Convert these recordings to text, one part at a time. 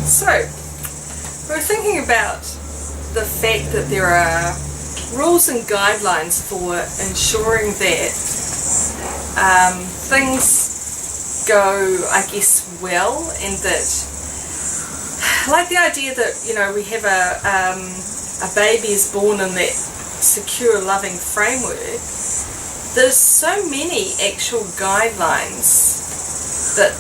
So, we're thinking about the fact that there are rules and guidelines for ensuring that things go, I guess, well, and that, like the idea that, you know, we have a baby is born in that secure, loving framework. There's so many actual guidelines that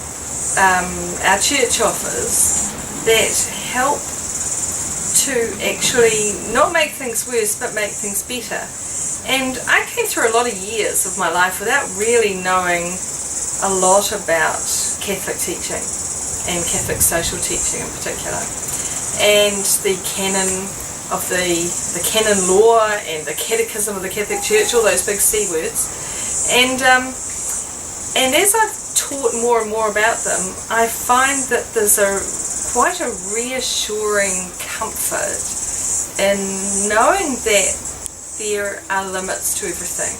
our church offers that help to actually not make things worse but make things better. And I came through a lot of years of my life without really knowing a lot about Catholic teaching and Catholic social teaching in particular, and the canon of the canon law and the catechism of the Catholic Church, all those big C words. And as I've taught more and more about them, I find that there's quite a reassuring comfort in knowing that there are limits to everything,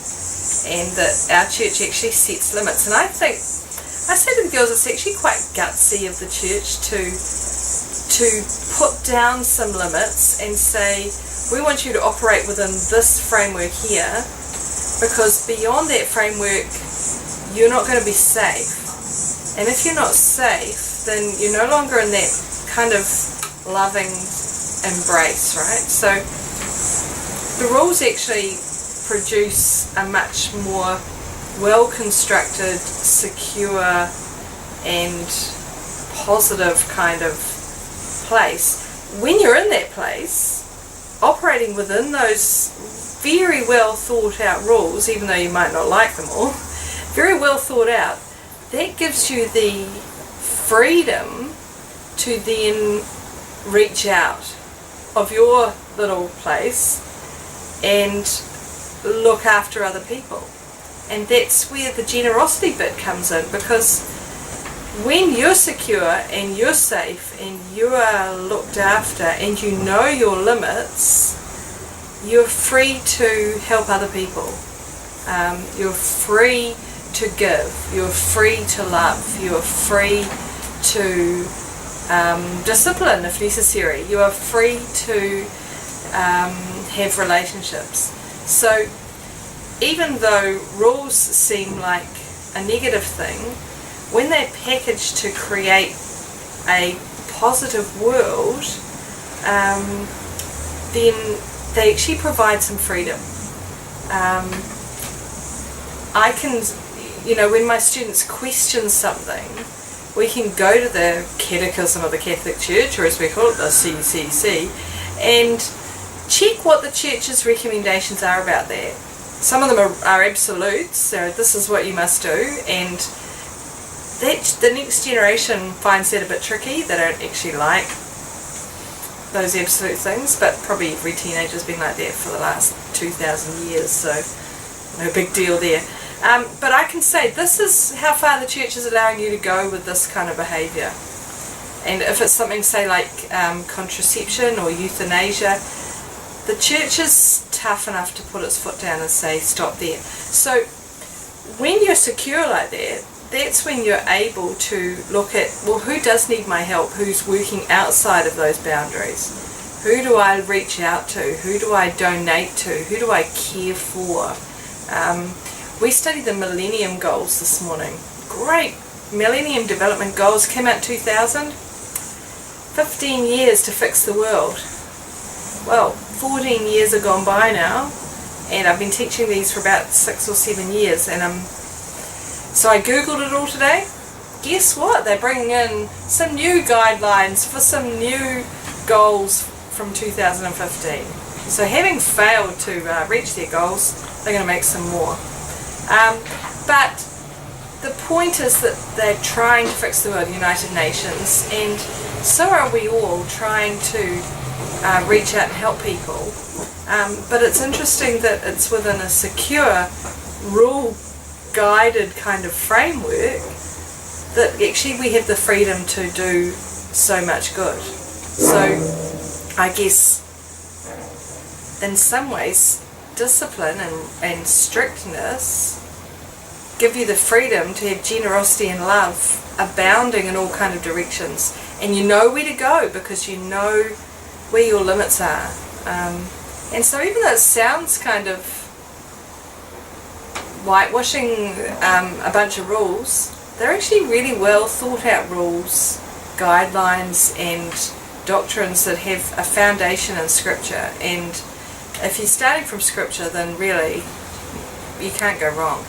and that our church actually sets limits. And I think, I say to the girls, it's actually quite gutsy of the church to put down some limits and say, we want you to operate within this framework here, because beyond that framework you're not going to be safe. And if you're not safe, then you're no longer in that kind of loving embrace, right? So the rules actually produce a much more well-constructed, secure and positive kind of place. When you're in that place, operating within those very well thought out rules, even though you might not like them all, very well thought out, that gives you the freedom to then reach out of your little place and look after other people. And that's where the generosity bit comes in, because when you're secure and you're safe and you are looked after and you know your limits, you're free to help other people. You're free to give. You're free to love. You're free to discipline if necessary. You are free to have relationships. So even though rules seem like a negative thing, when they're packaged to create a positive world, then they actually provide some freedom. I can, you know, when my students question something, we can go to the Catechism of the Catholic Church, or as we call it, the CCC, and check what the Church's recommendations are about that. Some of them are absolutes, so this is what you must do, and the next generation finds that a bit tricky. They don't actually like those absolute things, but probably every teenager's been like that for the last 2,000 years, so no big deal there. But I can say this is how far the church is allowing you to go with this kind of behaviour. And if it's something, say, like contraception or euthanasia, the church is tough enough to put its foot down and say stop there. So when you're secure like that, that's when you're able to look at, well, who does need my help? Who's working outside of those boundaries? Who do I reach out to? Who do I donate to? Who do I care for? We studied the Millennium Goals this morning. Great Millennium Development Goals, came out in 2000. 15 years to fix the world. Well, 14 years have gone by now, and I've been teaching these for about 6 or 7 years, and so I googled it all today. Guess what? They're bringing in some new guidelines for some new goals from 2015. So having failed to reach their goals, they're going to make some more. But the point is that they're trying to fix the world, United Nations, and so are we all trying to reach out and help people. But it's interesting that it's within a secure, rule-guided kind of framework that actually we have the freedom to do so much good. So I guess in some ways discipline and strictness give you the freedom to have generosity and love abounding in all kind of directions, and you know where to go because you know where your limits are. And so even though it sounds kind of whitewashing a bunch of rules, they're actually really well thought out rules, guidelines and doctrines that have a foundation in Scripture. And if you're starting from Scripture, then really you can't go wrong.